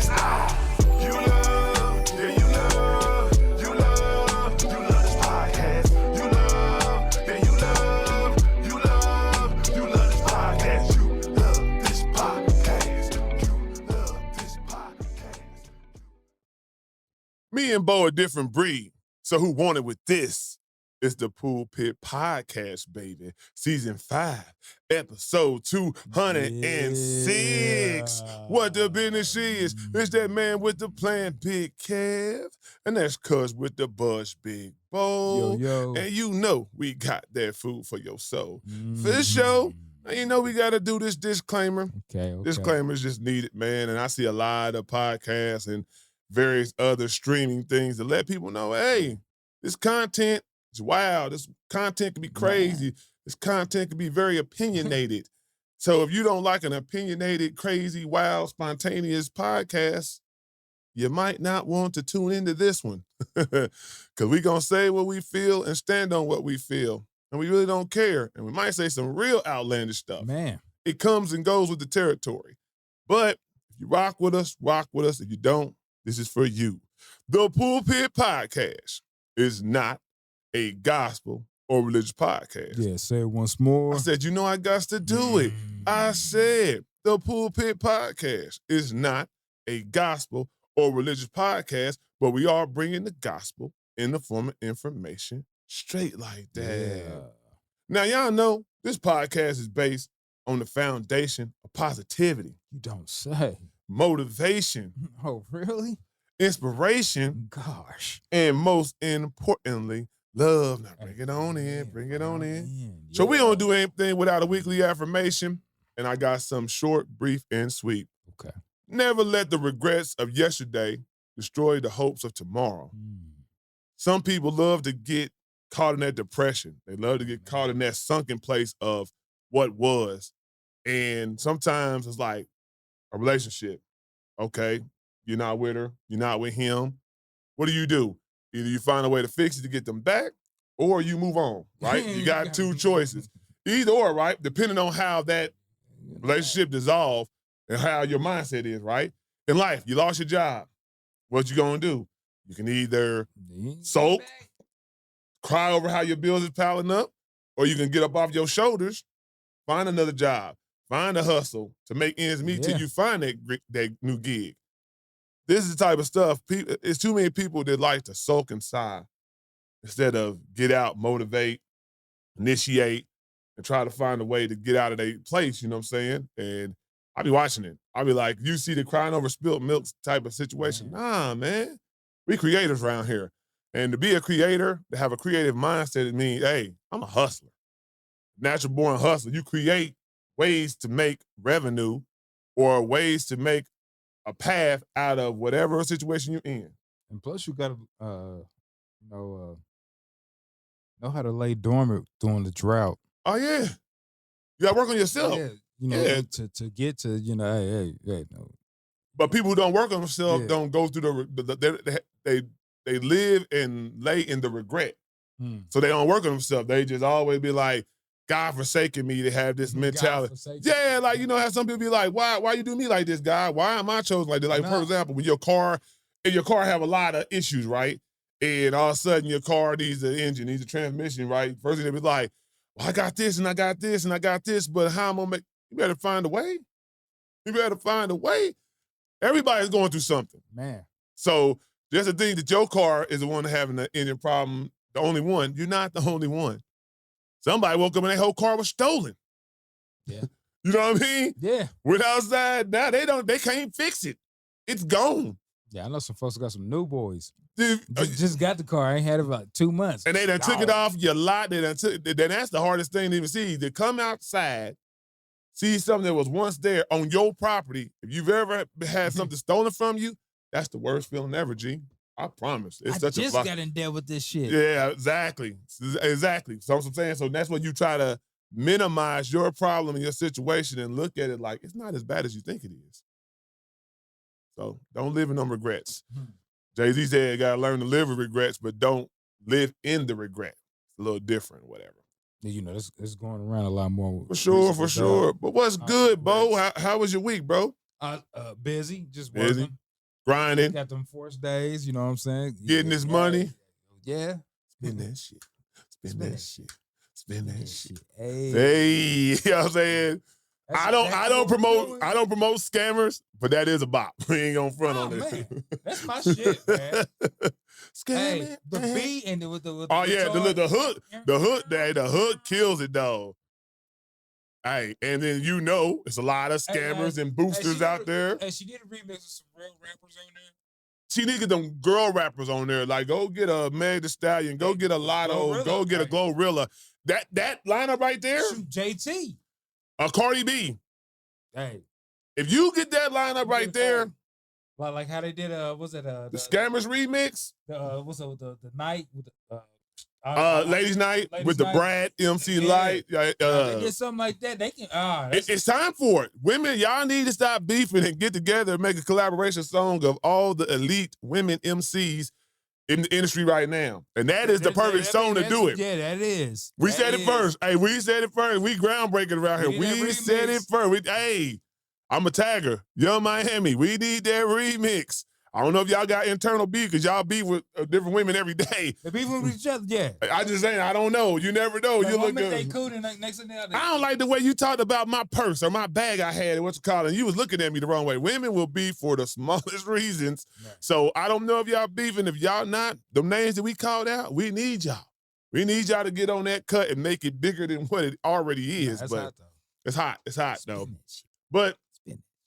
You love, yeah, you love, you love, you love this podcast. You love, yeah, you love, you love, you love this podcast. You love this podcast. You love this podcast. Me and Bo a different breed. So who wanted with this? It's the Pulpit Podcast, baby. Season 5, episode 206. What the business is? It's that man with the plan, Big Kev. And that's cuz with the buzz, Big Bo. Yo. And you know we got that food for your soul. For this show, you know we got to do this disclaimer. Okay. Disclaimer is just needed, man. And I see a lot of podcasts and various other streaming things to let people know, hey, this content is wild. This content can be crazy. This content can be very opinionated. So if you don't like an opinionated, crazy, wild, spontaneous podcast, you might not want to tune into this one. Because we're going to say what we feel and stand on what we feel. And we really don't care. And we might say some real outlandish stuff. Man. It comes and goes with the territory. But if you rock with us, rock with us. If you don't, this is for you. The Pulpit Podcast is not a gospel or religious podcast. Yeah, say it once more. I said, you know, I got to do it. I said, the Pulpit Podcast is not a gospel or religious podcast, but we are bringing the gospel in the form of information straight like that. Yeah. Now, y'all know this podcast is based on the foundation of positivity, You don't say. motivation, Oh, really? inspiration, Gosh. and most importantly, love. Now bring it on in, bring it on in. So we don't do anything without a weekly affirmation, and I got some short, brief, and sweet. Okay. Never let the regrets of yesterday destroy the hopes of tomorrow. Some people love to get caught in that depression. They love to get caught in that sunken place of what was. And sometimes it's like a relationship. Okay, you're not with her, you're not with him. What do? Either you find a way to fix it to get them back, or you move on, right? You got two choices. Either or, right? Depending on how that relationship dissolved and how your mindset is, right? In life, you lost your job. What you gonna do? You can either sulk, cry over how your bills is piling up, or you can get up off your shoulders, find another job, find a hustle to make ends meet till you find that new gig. This is the type of stuff, it's too many people that like to sulk and sigh instead of get out, motivate, initiate, and try to find a way to get out of their place, you know what I'm saying? And I be watching it. I be like, you see the crying over spilled milk type of situation. Nah, man. We creators around here. And to be a creator, to have a creative mindset, it means, hey, I'm a hustler. Natural born hustler. You create ways to make revenue or ways to make a path out of whatever situation you're in. And plus, you got to know how to lay dormant during the drought. Oh, yeah. You got to work on yourself. Yeah. You know, to get to, you know, hey, no. But people who don't work on themselves don't go through they live and lay in the regret. So they don't work on themselves. They just always be like, God forsaken me to have this mentality. Yeah, like, you know, how some people be like, why you do me like this, God? Why am I chosen like this? Like, for example, when your car have a lot of issues, right? And all of a sudden your car needs an engine, needs a transmission, right? First thing they be like, well, I got this and I got this and I got this, but how am I gonna make? You better find a way. You better find a way. Everybody's going through something. Man. So just the thing that your car is the one having the engine problem, the only one. You're not the only one. Somebody woke up and their whole car was stolen. Yeah. You know what I mean? Yeah. Went outside, now they can't fix it. It's gone. Yeah, I know some folks got some new boys. Dude, just got the car. I ain't had it about 2 months. And they done took it off your lot. Then that's the hardest thing to even see. To come outside, see something that was once there on your property. If you've ever had something stolen from you, that's the worst feeling ever, G. I promise. It's I just got in there with this shit. Yeah, exactly. Exactly. So what I'm saying, so that's when you try to minimize your problem and your situation and look at it like it's not as bad as you think it is. So don't live in them regrets. Jay-Z said you gotta learn to live with regrets, but don't live in the regret. It's a little different, whatever. Yeah, you know, it's going around a lot more. For sure. But what's good, Bo? How was your week, bro? Busy, just busy. working. grinding, got them forced days. You know what I'm saying? getting this money. Yeah. Spend that shit. Spend that shit. Spend that shit. Hey. Hey, you know what I'm saying? I don't promote scammers, but that is a bop. We ain't gonna front on this. Man, that's my shit, man. Scamming. Hey, the beat and with the oh yeah, guitar. the hook kills it though. Hey, and then it's a lot of scammers and boosters out there. And she did a remix of some real rappers on there. She need to get them girl rappers on there. Like, go get a Meg Thee Stallion, go get a Lotto, go get a Glorilla. That lineup right there. Shoot, JT. Cardi B. Hey. If you get that lineup right there. Like how they did the Scammers remix? The night with the Ladies Night with the Brad MC Light. They did something like that. They can it's time for it. Women, y'all need to stop beefing and get together and make a collaboration song of all the elite women MCs in the industry right now. And that is the perfect song to do it. Yeah, that is. We said it first. Hey, we said it first. We groundbreaking around here. We said it first. I'm a tagger. Young Miami. We need that remix. I don't know if y'all got internal beef because y'all beef with different women every day. They beef with each other, yeah. I just saying, I don't know. You never know. You look good. They cool, and next thing I don't like the way you talked about my purse or my bag I had, and you was looking at me the wrong way. Women will beef for the smallest reasons. Right. So I don't know if y'all beefing. If y'all not, them names that we called out, we need y'all. We need y'all to get on that cut and make it bigger than what it already is. That's but hot, though. It's hot. It's hot, though. But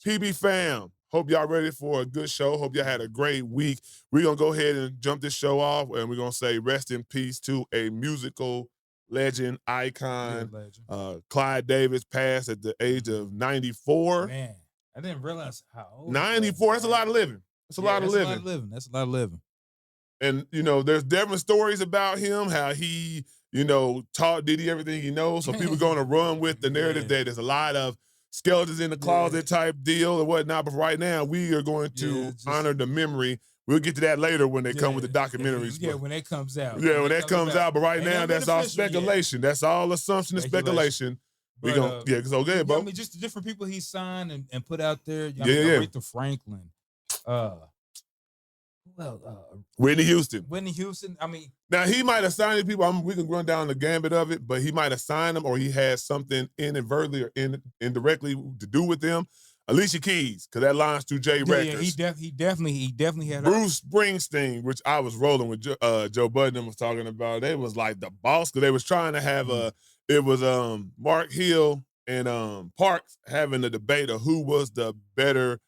PB fam, hope y'all ready for a good show. Hope y'all had a great week. We're going to go ahead and jump this show off, and we're going to say rest in peace to a musical legend, icon. Legend. Clive Davis passed at the age of 94. Man, I didn't realize how old 94, that's a lot of living. That's a lot of living. That's a lot of living. And, there's different stories about him, how he, taught Diddy everything he knows. So people going to run with the narrative that there's a lot of skeletons in the closet type deal and whatnot. But right now, we are going to honor the memory. We'll get to that later when they come with the documentaries. Yeah, when that comes out. Yeah, when that comes out. But right now, that's all speculation. That's all assumption and speculation. We gonna it's okay, bro. I mean, just the different people he signed and put out there. Aretha Franklin. Whitney Houston. I mean, now he might have signed people. We can run down the gambit of it, but he might have signed them, or he has something inadvertently or indirectly to do with them. Alicia Keys, because that line's through J Records. Yeah, he definitely had Bruce Springsteen, which I was rolling with. Joe Budden was talking about. They was like the boss, because they was trying to have It was Mark Hill and Parks having a debate of who was the better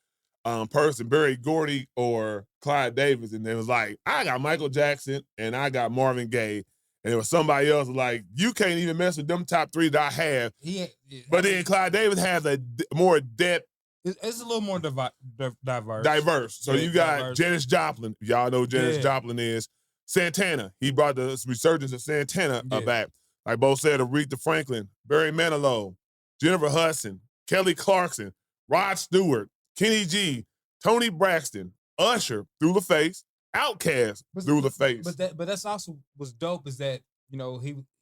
person, Berry Gordy or Clive Davis, and it was like, I got Michael Jackson and I got Marvin Gaye, and it was somebody else like, you can't even mess with them top three that I have. But then Clive Davis has a more depth. It's a little more diverse. Diverse. So you got Janis Joplin. Y'all know who Janis Joplin is. Santana. He brought the resurgence of Santana back. Like both said, Aretha Franklin, Barry Manilow, Jennifer Hudson, Kelly Clarkson, Rod Stewart, Kenny G, Tony Braxton, Usher, Through the Face, Outkast, Through the Face. But that's also was dope is that, he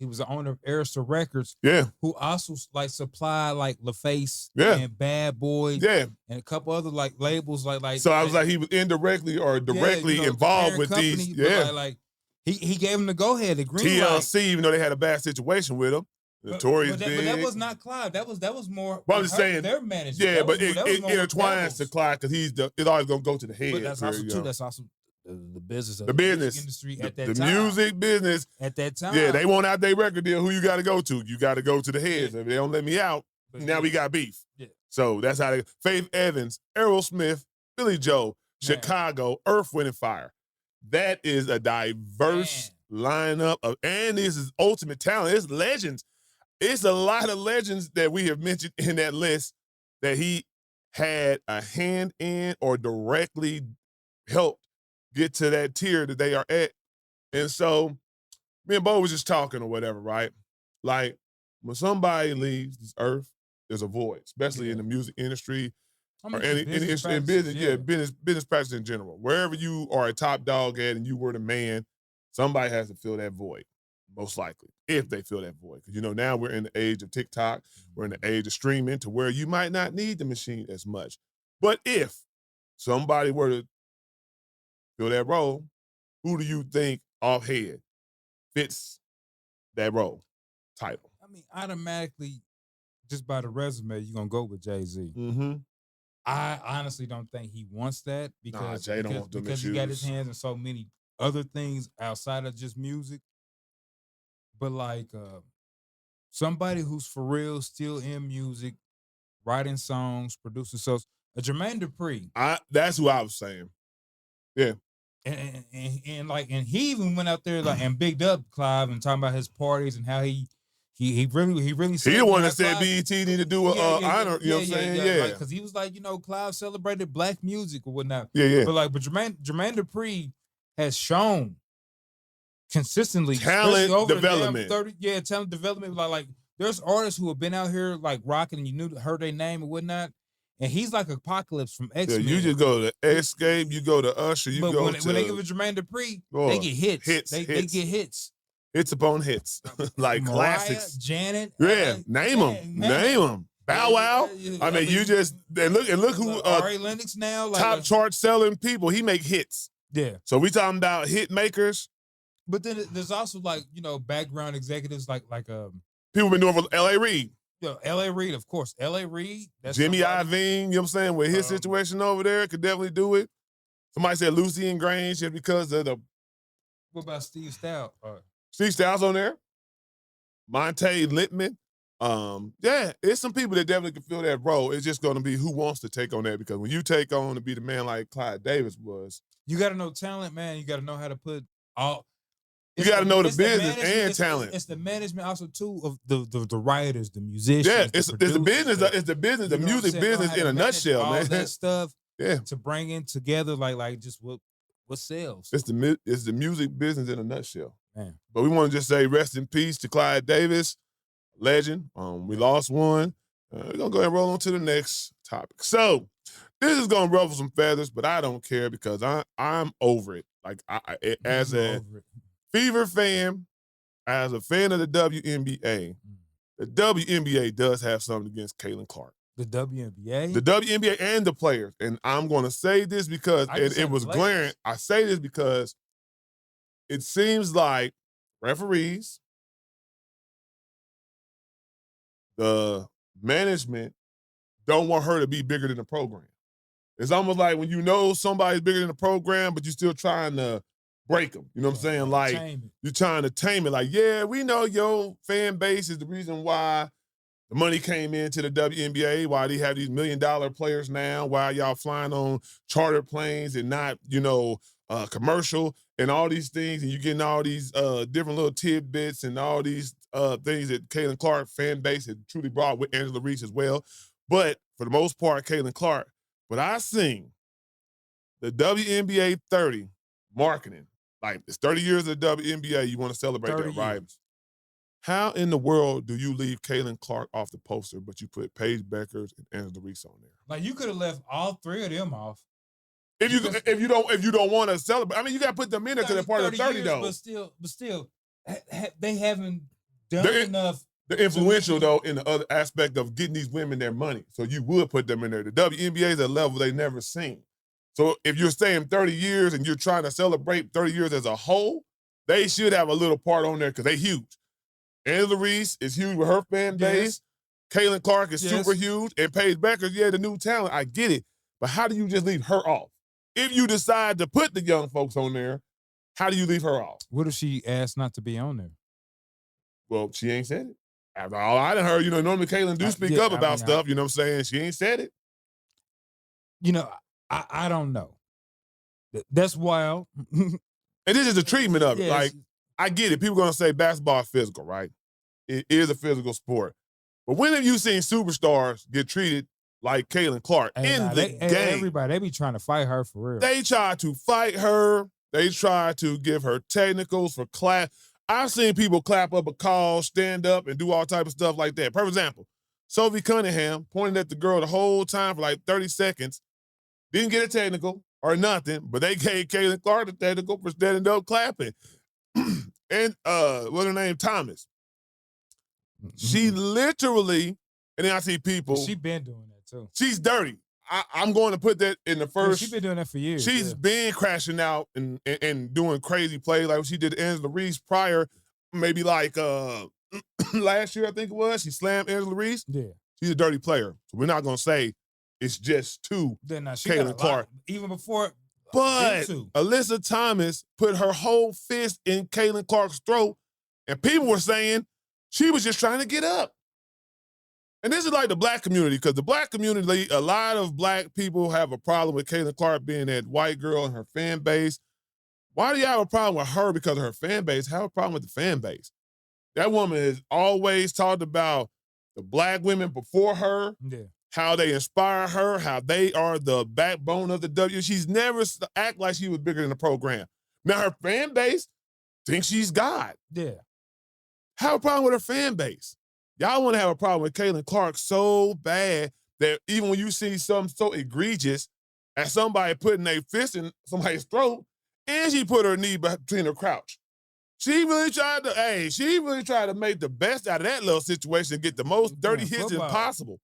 was the owner of Arista Records. Yeah. Who also supplied like LaFace and Bad Boy. Yeah. And a couple other labels like. So I was like, he was indirectly or directly involved with these. Yeah. Like he gave him the go ahead, the green light. TLC, even though they had a bad situation with him. Notorious but that was not Clive. That was more. Well, I'm just saying their manager. Yeah, but it intertwines to Clive because it's always gonna go to the head. But that's also too. That's also the business of the business music industry at that the time. The music business at that time. Yeah, they want out their record deal. Who you got to go to? You got to go to the heads. If they don't let me out, now we got beef. Yeah. So that's how Faith Evans, Aerosmith, Billy Joe, Chicago, Earth, Wind and Fire. That is a diverse lineup and this is ultimate talent. It's legends. It's a lot of legends that we have mentioned in that list that he had a hand in or directly helped get to that tier that they are at. And so me and Bo was just talking or whatever, right? Like when somebody leaves this earth, there's a void, especially in the music industry or any business, business practice in general. Wherever you are a top dog at and you were the man, somebody has to fill that void. Most likely, if they feel that void. Because, now we're in the age of TikTok. We're in the age of streaming to where you might not need the machine as much. But if somebody were to fill that role, who do you think offhead fits that role title? I mean, automatically, just by the resume, you're gonna go with Jay-Z. Mm-hmm. I honestly don't think he wants that because Jay don't want them because he got his issues. hands in so many other things outside of just music. But like somebody who's for real still in music, writing songs, producing songs, Jermaine Dupri. That's who I was saying. Yeah. And he even went out there like and bigged up Clive and talking about his parties and how he really He the one that said BET need to do a honor, you know what I'm saying? Yeah. Because he was like, Clive celebrated black music or whatnot. Yeah. But Jermaine Dupri has shown consistently talent over development. Talent development. Like there's artists who have been out here like rocking and you heard their name and whatnot. And he's like Apocalypse from X-Men. Yeah, you just go to Escape, you go to Usher, when they give it Jermaine Dupri, they get hits. They get hits. Hits upon hits. Like Mariah, classics. Janet. Yeah, name them. Bow Wow. I mean, you just and look who Ari Lennox now. Top chart selling people. He make hits. Yeah. So we talking about hit makers. But then there's also background executives like people been doing for L.A. Reid. L.A. Reid, of course. L.A. Reid. That's Jimmy Iovine, you know what I'm saying? With his situation over there, could definitely do it. Somebody said Lucy and Grange just because of the. What about Steve Stout? Steve Stout's on there. Monte Littman. Yeah, it's some people that definitely can fill that role. It's just going to be who wants to take on that because when you take on to be the man like Clive Davis was. You got to know talent, man. You got to know how to put all. You got to know the business and talent. It's the management also too of the writers, the musicians. Yeah, it's the business. It's the business, the music business in a nutshell, man. All that stuff. Yeah. To bring in together like just what sells. It's the music business in a nutshell. Man. But we want to just say rest in peace to Clive Davis, legend. We lost one. We're gonna go ahead and roll on to the next topic. So this is gonna ruffle some feathers, but I don't care because I'm over it. Like as a Fever fan, as a fan of the WNBA, the WNBA does have something against Caitlin Clark. The WNBA? The WNBA and the players. And I'm going to say this because it was glaring. I say this because it seems like referees, the management don't want her to be bigger than the program. It's almost like when you know somebody's bigger than the program, but you're still trying to break them. You know what I'm saying? Like, you're trying to tame it. Like, yeah, we know your fan base is the reason why the money came into the WNBA, why they have these $1 million players now, why y'all flying on charter planes and not, commercial and all these things, and you're getting all these different little tidbits and all these things that Caitlin Clark fan base had truly brought with Angela Reese as well. But for the most part, Caitlin Clark. But I seen the WNBA 30 marketing. Like, it's 30 years of the WNBA. You want to celebrate that, right? How in the world do you leave Caitlin Clark off the poster, but you put Paige Beckers and Angela Reese on there? Like, you could have left all three of them off. If you don't want to celebrate, I mean, you got to put them in there because they're part of the 30 though. But still, they haven't done enough. They're influential though in the other aspect of getting these women their money. So you would put them in there. The WNBA is a level they never seen. So if you're staying 30 years and you're trying to celebrate 30 years as a whole, they should have a little part on there because they huge. Angela Reese is huge with her fan base. Yes. Caitlin Clark is super huge. And Paige Beckers, the new talent. I get it. But how do you just leave her off? If you decide to put the young folks on there, how do you leave her off? What if she asked not to be on there? Well, she ain't said it. After all I done heard, normally Caitlin do speak up about stuff, you know what I'm saying? She ain't said it. I don't know. That's wild. And this is the treatment of it. Yes. Like, I get it. People are going to say basketball is physical, right? It is a physical sport. But when have you seen superstars get treated like Caitlin Clark in the game? Everybody, they be trying to fight her for real. They try to fight her. They try to give her technicals for class. I've seen people clap up a call, stand up, and do all type of stuff like that. For example, Sophie Cunningham pointed at the girl the whole time for like 30 seconds, didn't get a technical or nothing, but they gave Caitlin Clark the technical for standing up clapping. And what's her name? Thomas. She literally, and then I see people. She been doing that too. She's dirty. I'm going to put that in the first. She's been doing that for years. She's been crashing out and doing crazy plays like what she did to Angela Reese prior, maybe like last year, I think it was. She slammed Angela Reese. Yeah. She's a dirty player. So we're not going to say it's just to Caitlin Clark. Even before. But Alyssa Thomas put her whole fist in Caitlin Clark's throat, and people were saying she was just trying to get up. And this is like the black community, because the black community, a lot of black people have a problem with Caitlin Clark being that white girl and her fan base. Why do you have a problem with her because of her fan base? Have a problem with the fan base. That woman has always talked about the black women before her, how they inspire her, how they are the backbone of the W. She's never act like she was bigger than the program. Now her fan base thinks she's God. Yeah. Have a problem with her fan base. Y'all want to have a problem with Caitlin Clark so bad that even when you see something so egregious as somebody putting a fist in somebody's throat, and she put her knee between her crouch. She really tried to make the best out of that little situation and get the most dirty hits possible.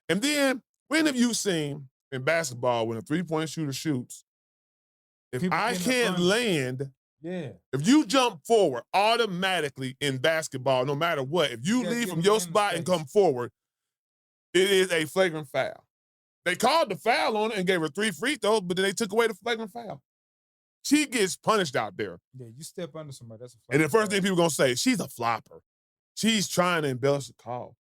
And then, when have you seen in basketball when a three-point shooter shoots, if I can't land, if you jump forward automatically in basketball, no matter what, if you leave from your spot and come forward, it is a flagrant foul. They called the foul on it and gave her 3 free throws, but then they took away the flagrant foul. She gets punished out there. Yeah, you step under somebody, that's a flagrant And the first thing people are going to say, she's a flopper. She's trying to embellish the call.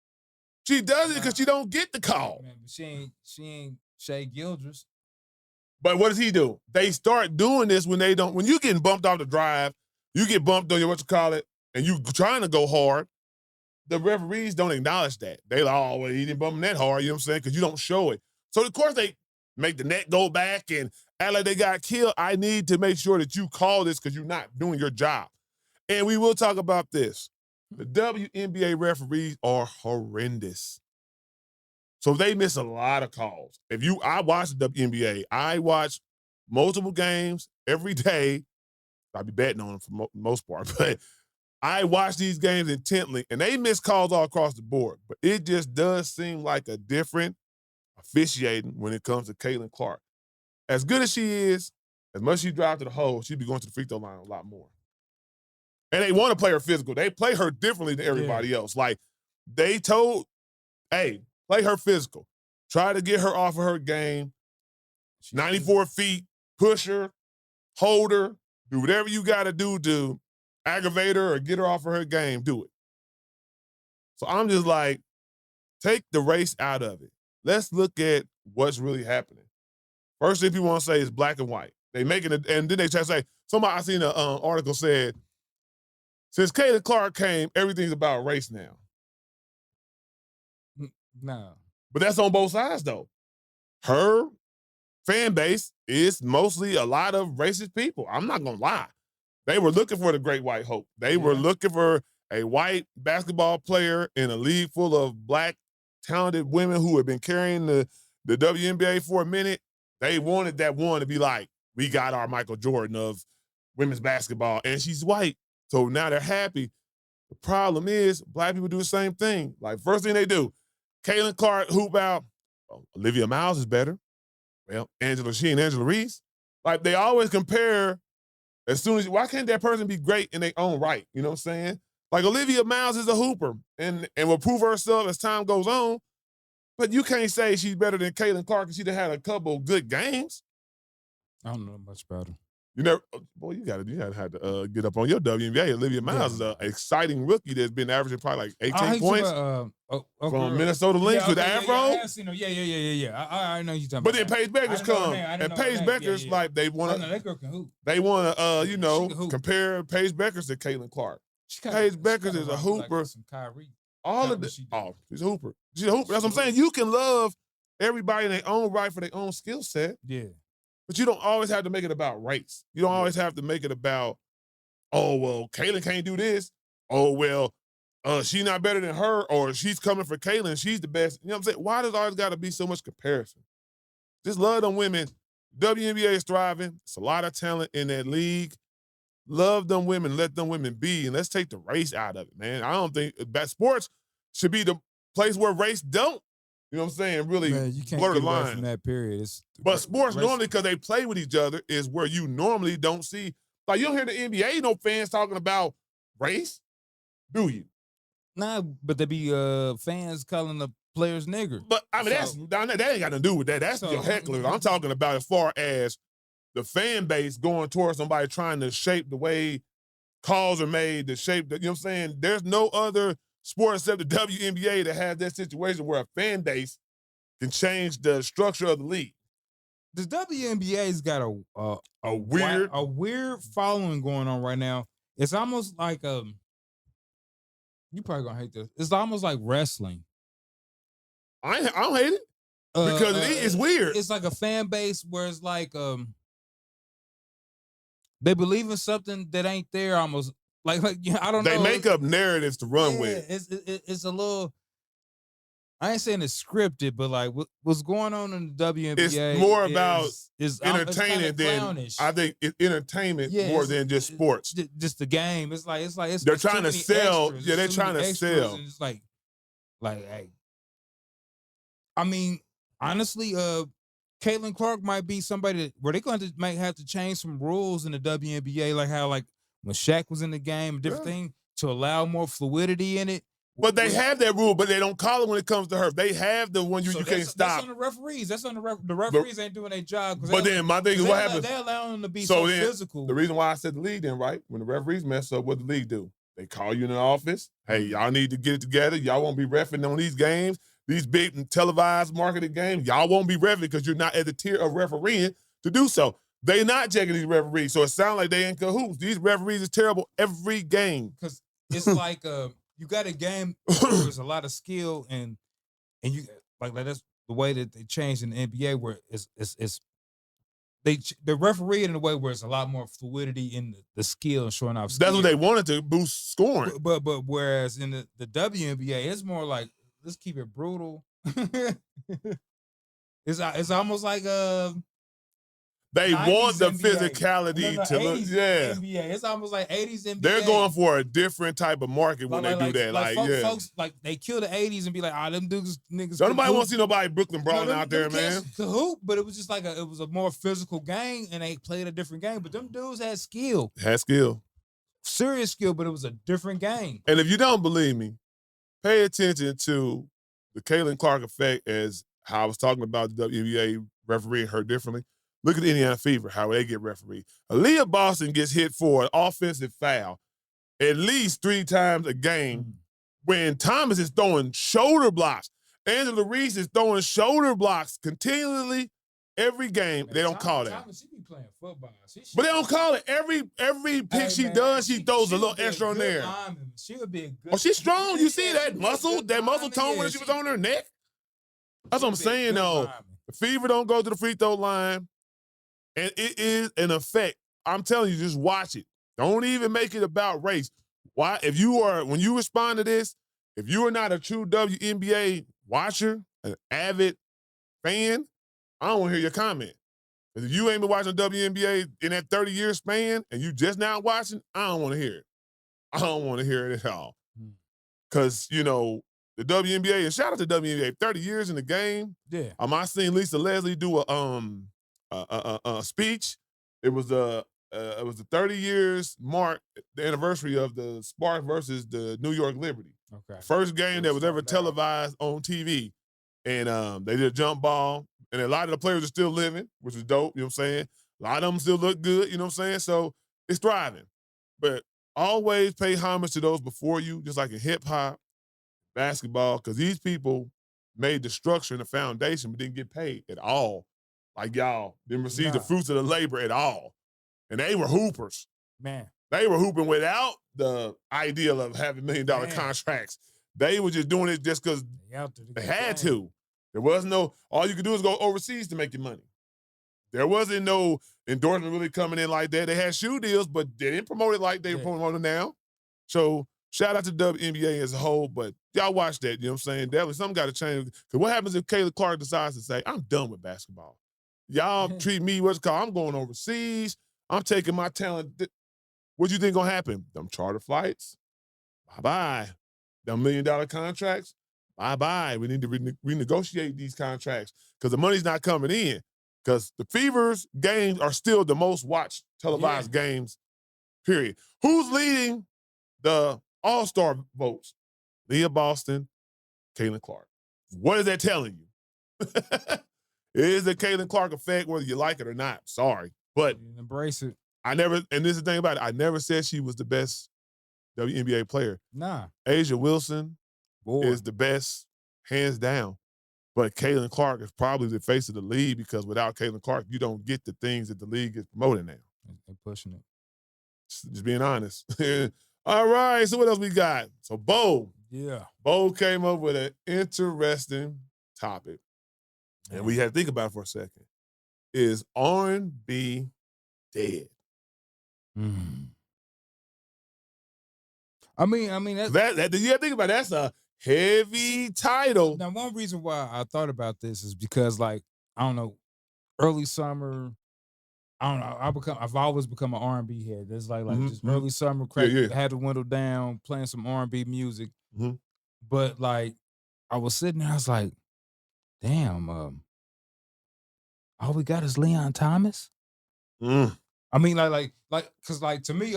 She does it because she don't get the call. Man, but she ain't Shea Gildress. But what does he do? They start doing this when you getting bumped off the drive, you get bumped on your and you trying to go hard, the referees don't acknowledge that. They like, oh, well, he didn't bump him that hard, you know what I'm saying? Because you don't show it. So, of course, they make the net go back and act like they got killed. I need to make sure that you call this because you're not doing your job. And we will talk about this. The WNBA referees are horrendous. So they miss a lot of calls. I watch the WNBA. I watch multiple games every day. I'll be betting on them for most part, but I watch these games intently, and they miss calls all across the board. But it just does seem like a different officiating when it comes to Caitlin Clark. As good as she is, as much as she drives to the hole, she'd be going to the free throw line a lot more. And they want to play her physical. They play her differently than everybody else. Like, they told, hey, play her physical. Try to get her off of her game. 94 feet, push her, hold her, do whatever you got to do to aggravate her or get her off of her game. Do it. So I'm just like, take the race out of it. Let's look at what's really happening. First thing people want to say is black and white. They making it, and then they try to say, I seen an article said, since Caitlin Clark came, everything's about race now. No. But that's on both sides, though. Her fan base is mostly a lot of racist people. I'm not going to lie. They were looking for the great white hope. They were looking for a white basketball player in a league full of black, talented women who had been carrying the WNBA for a minute. They wanted that one to be like, we got our Michael Jordan of women's basketball, and she's white. So now they're happy. The problem is black people do the same thing. Like, first thing they do, Caitlin Clark hoop out. Oh, Olivia Miles is better. Well, she and Angela Reese. Like, they always compare as soon as, why can't that person be great in their own right? You know what I'm saying? Like, Olivia Miles is a hooper and will prove herself as time goes on. But you can't say she's better than Caitlin Clark because she done had a couple good games. I don't know much about her. You never, boy, you gotta have to get up on your WNBA. Olivia Miles is an exciting rookie that's been averaging probably like 18 points from Minnesota Lynx with the Afro. I know you're talking about. But then Paige Beckers come, and Paige Beckers like they want to. That girl can hoop. They want to compare Paige Beckers to Caitlin Clark. Paige Beckers is a hooper. Some Kyrie. All of this. Oh, she's a hooper. She's a hooper. That's what I'm saying. You can love everybody in their own right for their own skill set. Yeah. But you don't always have to make it about race. You don't always have to make it about, oh, well, Caitlin can't do this. Oh, well, she's not better than her, or she's coming for Caitlin. She's the best. You know what I'm saying? Why does always got to be so much comparison? Just love them women. WNBA is thriving. It's a lot of talent in that league. Love them women. Let them women be. And let's take the race out of it, man. I don't think that sports should be the place where race don't You know what I'm saying? Really Man, you can't blur the get away line. from that period. But sports normally, because they play with each other, is where you normally don't see. Like, you don't hear the NBA, no fans talking about race, do you? Nah, but they be fans calling the players nigger. But I mean, that ain't got nothing to do with that. That's your hecklers. I'm talking about as far as the fan base going towards somebody trying to shape the way calls are made, to shape the, you know what I'm saying? There's no other sport except the WNBA that has that situation where a fan base can change the structure of the league. The WNBA's got a weird following going on right now. It's almost like you probably gonna hate this. It's almost like wrestling. I don't hate it because it's weird. It's like a fan base where it's like they believe in something that ain't there. Almost like I don't know. They make up narratives to run with. It's a little. I ain't saying it's scripted, but like what's going on in the WNBA? It's more about is entertaining than I think it's entertainment more than just sports. Just the game. It's they're trying to sell. Extras. Yeah, they're trying to sell. And it's like, hey, I mean, honestly, Caitlin Clark might be somebody where they're going to have to change some rules in the WNBA, like how when Shaq was in the game, a different thing to allow more fluidity in it. But they have that rule, but they don't call it when it comes to her. They have the one you can't stop. That's on the referees. That's on the referees ain't doing their job. But then my thing is what happens? They're allowing them to be so physical. The reason why I said the league then, right? When the referees mess up, what the league do? They call you in the office. Hey, y'all need to get it together. Y'all won't be reffing on these games, these big televised marketed games. Y'all won't be reffing because you're not at the tier of refereeing to do so. They not checking these referees, so it sounds like they in cahoots. These referees is terrible every game. Because it's like you got a game where there's a lot of skill and you like that's the way that they changed in the NBA where the referee in a way where it's a lot more fluidity in the skill and showing off skill. That's what they wanted to boost scoring. But whereas in the WNBA, it's more like let's keep it brutal. It's almost like they want the NBA. Physicality to look. Yeah, NBA. It's almost like 80s NBA. They're going for a different type of market when they do that. Like folks like they kill the 80s and be like, them dudes niggas. Nobody wants to see nobody Brooklyn brawling out there, man. To hoop, but it was just like it was a more physical game, and they played a different game. But them dudes had skill. Serious skill, but it was a different game. And if you don't believe me, pay attention to the Caitlin Clark effect as how I was talking about the WNBA refereeing her differently. Look at the Indiana Fever, how they get refereed. Aaliyah Boston gets hit for an offensive foul at least 3 times a game when Thomas is throwing shoulder blocks. Angela Reese is throwing shoulder blocks continually every game. Man, they don't call that. Thomas, she be playing football. But they don't call it. Every pick she does, she throws a little extra on there. She would be a good. Oh, she's strong. You see that muscle tone when she was on her neck? That's what I'm saying, though. The Fever don't go to the free throw line. And it is an effect. I'm telling you, just watch it. Don't even make it about race. Why? When you respond to this, if you are not a true WNBA watcher, an avid fan, I don't want to hear your comment. If you ain't been watching WNBA in that 30-year span and you just now watching, I don't want to hear it. I don't want to hear it at all. Because, the WNBA, and shout out to WNBA, 30 years in the game. Yeah. I seen Lisa Leslie do a speech. It was the 30 years mark, the anniversary of the Sparks versus the New York Liberty. Okay. First game that was ever televised on TV. And they did a jump ball. And a lot of the players are still living, which is dope, you know what I'm saying? A lot of them still look good, you know what I'm saying? So it's thriving. But always pay homage to those before you, just like in hip-hop, basketball, because these people made the structure and the foundation but didn't get paid at all. Like y'all didn't receive the fruits of the labor at all. And they were hoopers. Man. They were hooping without the idea of having $1 million contracts. They were just doing it just because they had to. There was no, all you could do is go overseas to make your money. There wasn't no endorsement really coming in like that. They had shoe deals, but they didn't promote it like they promote it now. So shout out to WNBA as a whole, but y'all watch that, you know what I'm saying? Definitely something got to change. Because what happens if Caitlin Clark decides to say, I'm done with basketball? Y'all treat me I'm going overseas. I'm taking my talent. What you think gonna happen? Them charter flights? Bye-bye. Them $1 million contracts? bye-bye. We need to renegotiate these contracts because the money's not coming in. Because the Fever's games are still the most watched televised games, period. Who's leading the All-Star votes? Leah Boston, Caitlin Clark. What is that telling you? It is the Caitlin Clark effect, whether you like it or not. Sorry. But embrace it. and this is the thing about it, I never said she was the best WNBA player. Nah. Asia Wilson is the best, hands down. But Caitlin Clark is probably the face of the league because without Caitlin Clark, you don't get the things that the league is promoting now. They're pushing it. Just being honest. All right, so what else we got? So Bo. Yeah. Bo came up with an interesting topic. And we had to think about it for a second. Is R&B dead? I mean that you have to think about it, that's a heavy title. Now, one reason why I thought about this is because, like, I don't know, early summer, I don't know, I've always become an R&B head. There's like just early summer, had the window down, playing some R&B music. But like, I was sitting there, I was like, damn, all we got is Leon Thomas. I mean, cause like to me,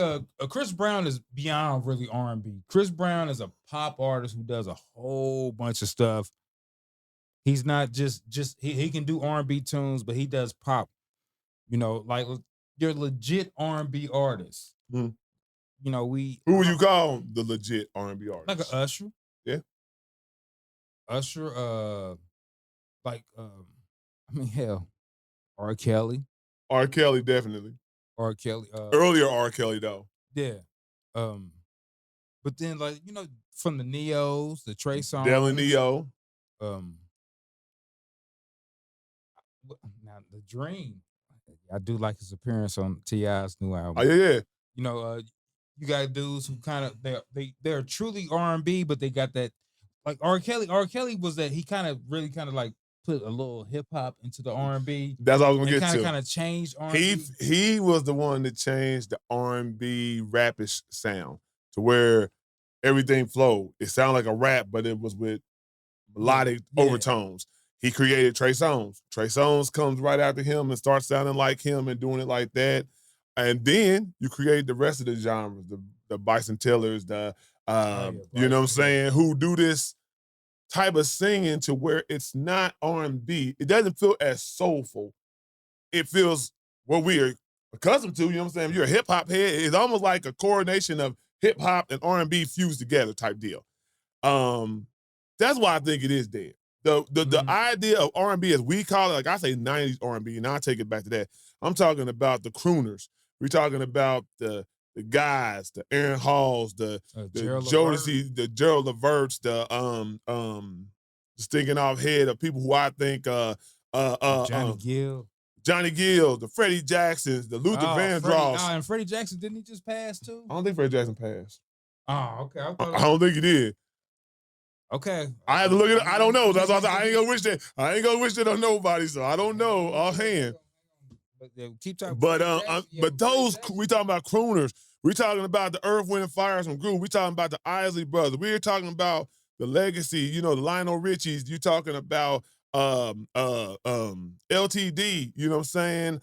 Chris Brown is beyond really R&B. Chris Brown is a pop artist who does a whole bunch of stuff. He's not just he can do R&B tunes, but he does pop. You know, like you're legit R&B artists. You know, who would you call the legit R&B artist? Like an Usher. Yeah. Usher, I mean, hell, R. Kelly. R. Kelly, definitely. R. Kelly. Earlier R. Kelly, though. Yeah. But then, like, you know, from the Neos, the Trey Songz. Dylan Neo. Now, The Dream. I do like his appearance on T.I.'s new album. Oh, yeah. You know, you got dudes who kind of, they're truly R&B, but they got that, like R. Kelly. R. Kelly was that he kind of like put a little hip hop into the R&B. That's what I was gonna get to. Kind of changed R&B. He was the one that changed the R&B rapish sound to where everything flowed. It sounded like a rap, but it was with melodic overtones. He created Trey Songz. Trey Songz comes right after him and starts sounding like him and doing it like that. And then you create the rest of the genres, the Bryson Tillers, you know what I'm saying, who do this type of singing to where it's not R&B. It doesn't feel as soulful. It feels what we are accustomed to, you know what I'm saying? If you're a hip-hop head, it's almost like a coordination of hip-hop and R&B fused together type deal. That's why I think it is dead. The idea of R&B, as we call it, like I say 90s R&B, and I'll take it back to that. I'm talking about the crooners. We're talking about the guys, the Aaron Halls, the Jodeci, the Gerald Leverts, the stinking off head of people who I think Johnny Gill, the Freddie Jacksons, the Luther Vandross. And Freddie Jackson, didn't he just pass too? I don't think Freddie Jackson passed. Oh, okay. I don't think he did. Okay. I have to look at it. I don't know. That's why I ain't gonna wish that. I ain't gonna wish that on nobody, so I don't know offhand. Keep talking. But those we talking about crooners. We talking about the Earth, Wind, and Fire from Groove. We talking about the Isley Brothers. We're talking about the legacy. You know, the Lionel Richies. You talking about LTD. You know what I'm saying?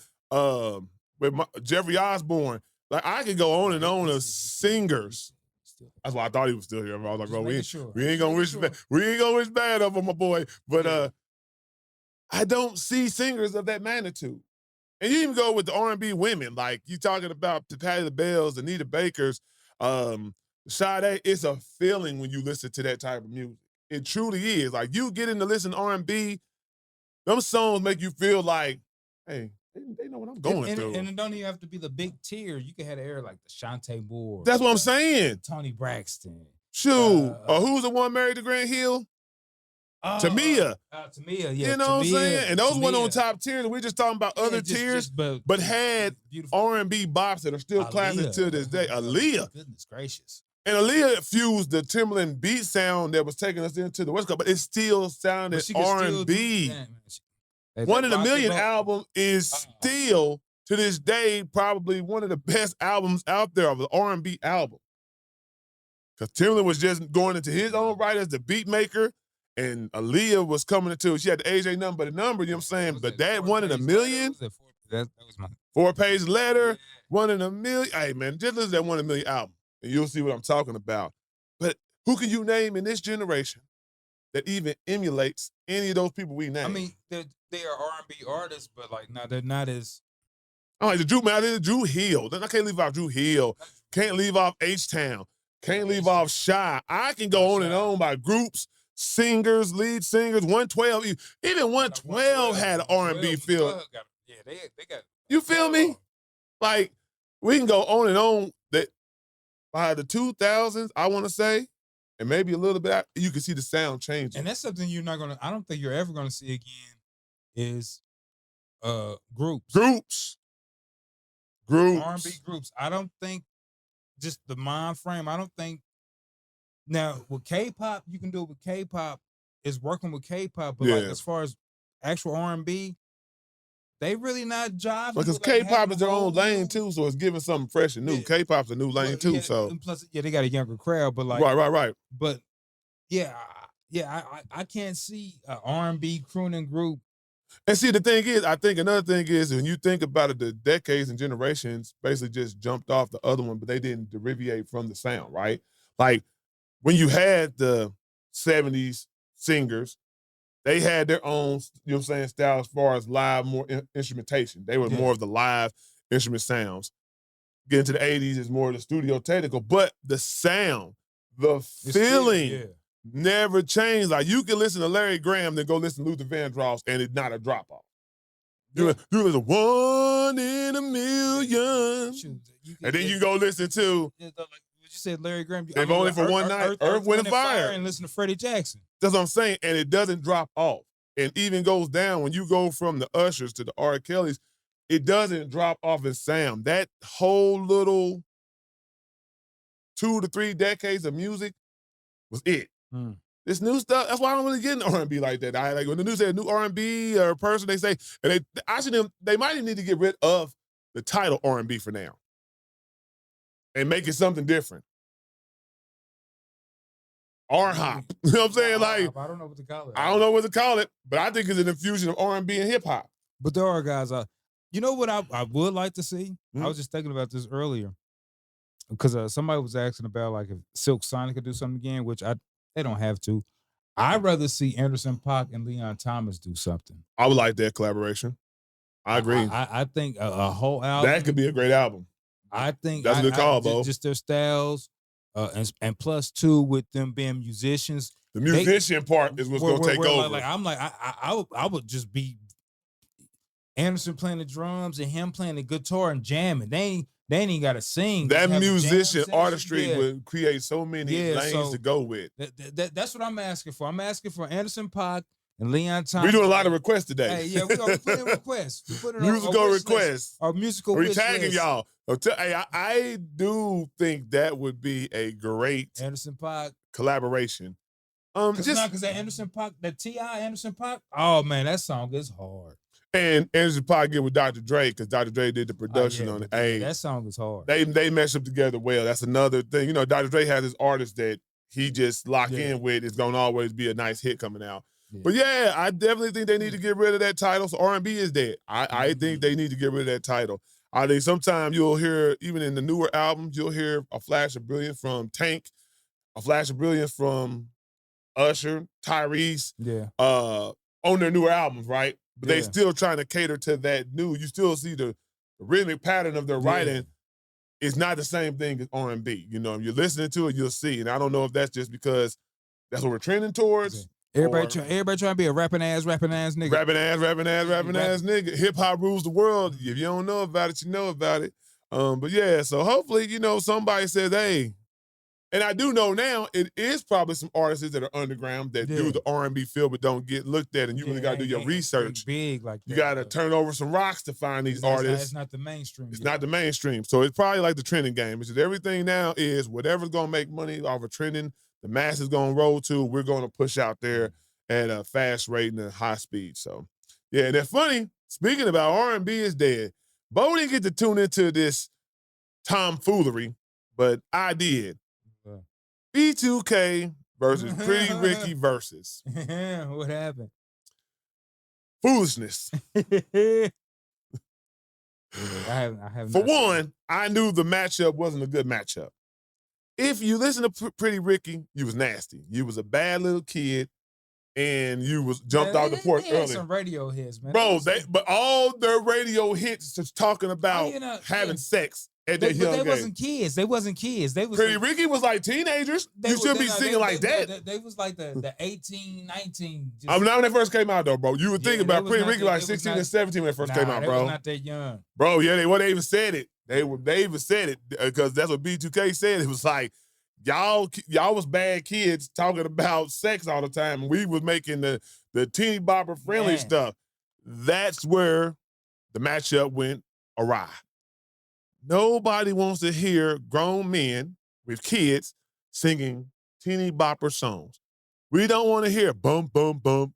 With Jeffrey Osborne. Like I could go on and on of singers. That's why I thought he was still here. I was like, bro, we ain't gonna wish bad of him, my boy. But I don't see singers of that magnitude. And you even go with the R&B women, like you talking about the Patti LaBelle's, Anita Baker's, Sade. It's a feeling when you listen to that type of music. It truly is. Like you get in to listen to R&B, them songs make you feel like, hey, they know what I'm going through. And it don't even have to be the big tier. You can have the air like the Shantae Moore. That's what I'm saying. Tony Braxton. Shoot. Who's the one married to Grant Hill? Tamia. Tamia, yeah. You know what I'm saying? And those went on top tiers. We're just talking about other tiers, but had R&B bops that are still classic to this day. Aaliyah. Goodness gracious. And Aaliyah fused the Timbaland beat sound that was taking us into the West Coast, but it still sounded R&B. One in a Million album is still, to this day, probably one of the best albums out there of an R&B album. Because Timbaland was just going into his own right as the beat maker, and Aaliyah was coming into, she had the age ain't nothing but a number, you know what I'm saying? But that 1 in a million, That was my 4-page letter, 1 in a million. Hey, man, just listen to that 1 in a million album, and you'll see what I'm talking about. But who can you name in this generation that even emulates any of those people we named? I mean, they are R&B artists, but like, no, they're not as. Oh, like the Drew Hill. I can't leave off Drew Hill. Can't leave off H-Town. Can't leave off Shy. I can go on and on by groups, singers, lead singers. 112, even 112 had an R&B feel. Yeah, they got. You feel me? Like, we can go on and on. That by the 2000s, I want to say, and maybe a little bit, you can see the sound changing. And that's something you're not gonna. I don't think you're ever gonna see again. Is groups. R&B groups. I don't think just the mind frame. I don't think now with K-pop you can do it with K-pop. Is working with K-pop, but like as far as actual R&B, they really not jiving. Because K-pop is their own lane too, so it's giving something fresh and new. Yeah. K-pop's a new lane too, so and plus, they got a younger crowd, but like right. But I can't see an R&B crooning group. And see, the thing is, I think another thing is when you think about it, the decades and generations basically just jumped off the other one, but they didn't derivate from the sound, right? Like when you had the 70s singers, they had their own, you know what I'm saying, style as far as live, more instrumentation. They were more of the live instrument sounds. Getting to the 80s is more of the studio technical, but the sound, the feeling never changed. Like you can listen to Larry Graham, then go listen to Luther Vandross, and it's not a drop-off. You listen 1 in a million. And then you go listen to you said Larry Graham. If only for one night, Earth, Wind, and Fire. And listen to Freddie Jackson. That's what I'm saying. And it doesn't drop off. And even goes down when you go from the Ushers to the R. Kellys, it doesn't drop off in sound. That whole little 2 to 3 decades of music was it. This new stuff, that's why I don't really get into R&B like that. Like when the news say a new R&B or person, they say, and they might even need to get rid of the title R&B for now and make it something different. R-hop. You know what I'm saying? Like, I don't know what to call it. I don't know what to call it, but I think it's an infusion of R&B and hip hop. But there are guys, you know what I would like to see? I was just thinking about this earlier because somebody was asking about like if Silk Sonic could do something again, which they don't have to. I'd rather see Anderson .Paak and Leon Thomas do something. I would like that collaboration. I agree. I think a whole album. That could be a great album. I think that's a good call, Bo. Just their styles, and plus two with them being musicians. The musician part is what's going to take over. I would just be Anderson playing the drums and him playing the guitar and jamming. They ain't got to sing. That musician artistry would create so many lanes to go with. That's what I'm asking for. I'm asking for Anderson .Paak and Leon Thomas. We're doing a lot of requests today. Hey, yeah, we're putting requests. We put it musical requests. Our musical We're tagging y'all. Hey, I do think that would be a great Anderson .Paak collaboration. Because that Anderson .Paak, that T.I. Anderson .Paak, oh man, that song is hard. And Anderson .Paak get with Dr. Dre because Dr. Dre did the production on it. Hey, that song is hard. They mesh up together well. That's another thing. You know, Dr. Dre has his artist that he just lock in with. It's going to always be a nice hit coming out. Yeah. But yeah, I definitely think they need to get rid of that title. So R&B is dead. I think they need to get rid of that title. I think sometimes you'll hear, even in the newer albums, you'll hear a flash of brilliance from Tank, a flash of brilliance from Usher, Tyrese, on their newer albums, right? But they still trying to cater to that new. You still see the rhythmic pattern of their writing. It's not the same thing as R&B. You know, if you're listening to it, you'll see. And I don't know if that's just because that's what we're trending towards. Everybody trying to be a rapping ass nigga. Rapping ass nigga. Hip hop rules the world. If you don't know about it, you know about it. But yeah, so hopefully, you know, somebody says, hey, and I do know now it is probably some artists that are underground that do the R&B feel but don't get looked at, and you really got to do your research. Big like that. You got to turn over some rocks to find these artists. It's not the mainstream. It's not the mainstream. So it's probably like the trending game. It's just everything now is whatever's going to make money off of trending, the mass is going to roll to, we're going to push out there at a fast rate and a high speed. So, yeah, and that's funny. Speaking about R&B is dead. Bo didn't get to tune into this tomfoolery, but I did. B2K versus Pretty Ricky versus What happened? Foolishness. I have For not seen it. one, I knew the matchup wasn't a good matchup. If you listen to Pretty Ricky, you was nasty. You was a bad little kid, and you was jumped Man, off the porch they had early. some radio hits, man. Bro, but all their radio hits is talking about having yeah. sex at their But young they age. wasn't kids. They wasn't kids. They was Pretty Ricky was like teenagers. You shouldn't be singing like that. They was like the 18, 19. Just, I'm not when they first came out though, bro. You would think Yeah, about they was Pretty not Ricky that- like they was 16 not- and 17 when they first nah, came out, they bro. was not that young. Bro, yeah, they even said it. They even said it because that's what B2K said. It was like y'all was bad kids talking about sex all the time, and we was making the teeny bopper friendly Man. stuff. That's where the matchup went awry. Nobody wants to hear grown men with kids singing teeny bopper songs. We don't want to hear bump, bump, bump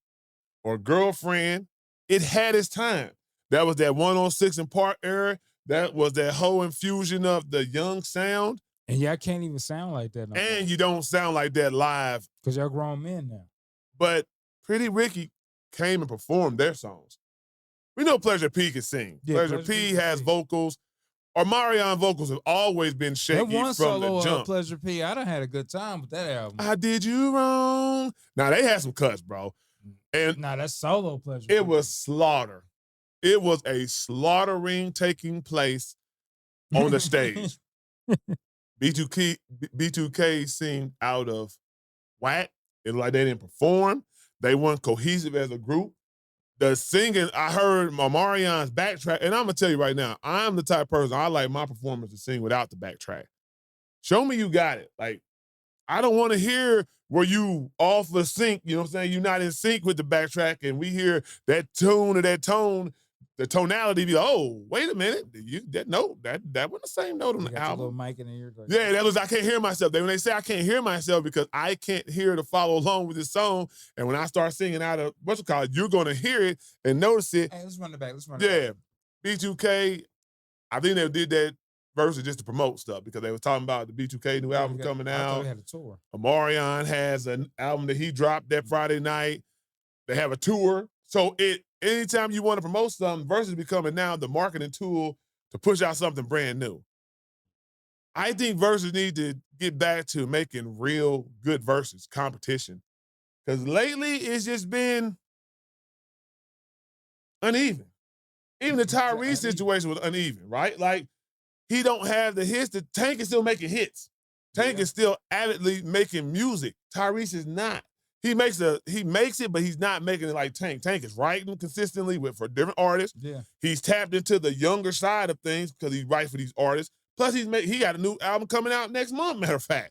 or girlfriend. It had its time. That was that 106 and Park era. That was that whole infusion of the young sound. And y'all can't even sound like that no more. And you don't sound like that live. Because y'all grown men now. But Pretty Ricky came and performed their songs. We know Pleasure P can sing. Yeah, Pleasure Pleasure P P has can sing. vocals. Or Marion vocals have always been That shaky one from the solo jump. Pleasure P, I done had a good time with that album. I did you wrong. Now they had some cuts, bro. And Nah, that's solo Pleasure P. it was slaughter. It was a slaughtering taking place on the stage. B2K seemed out of whack. It looked like they didn't perform. They weren't cohesive as a group. The singing, I heard Marion's backtrack, and I'm gonna tell you right now, I'm the type of person, I like my performance to sing without the backtrack. Show me you got it. Like, I don't want to hear where you off the sync, you know what I'm saying? You're not in sync with the backtrack, and we hear that tune or that tone, the tonality be like, oh, wait a minute. That wasn't the same note on You the got your album. little mic in the ear. Like, Yeah, that was I can't hear myself. When they say I can't hear myself because I can't hear to follow along with this song, and when I start singing out of what's it called, you're gonna hear it and notice it. Hey, let's run it back. Let's run it back. Yeah, B2K. I think they did that versus just to promote stuff because they were talking about the B2K new album coming I thought out. we had a tour. Omarion has an album that he dropped that Friday night. They have a tour. So anytime you want to promote something, versus becoming now the marketing tool to push out something brand new. I think verses need to get back to making real good verses, competition. Because lately it's just been uneven. Even the Tyrese situation was uneven, right? Like, he don't have the hits. The Tank is still making hits. Tank is still avidly making music. Tyrese is not. He makes it, but he's not making it like Tank. Tank is writing consistently for different artists. Yeah. He's tapped into the younger side of things because he writes for these artists. Plus, he got a new album coming out next month, matter of fact.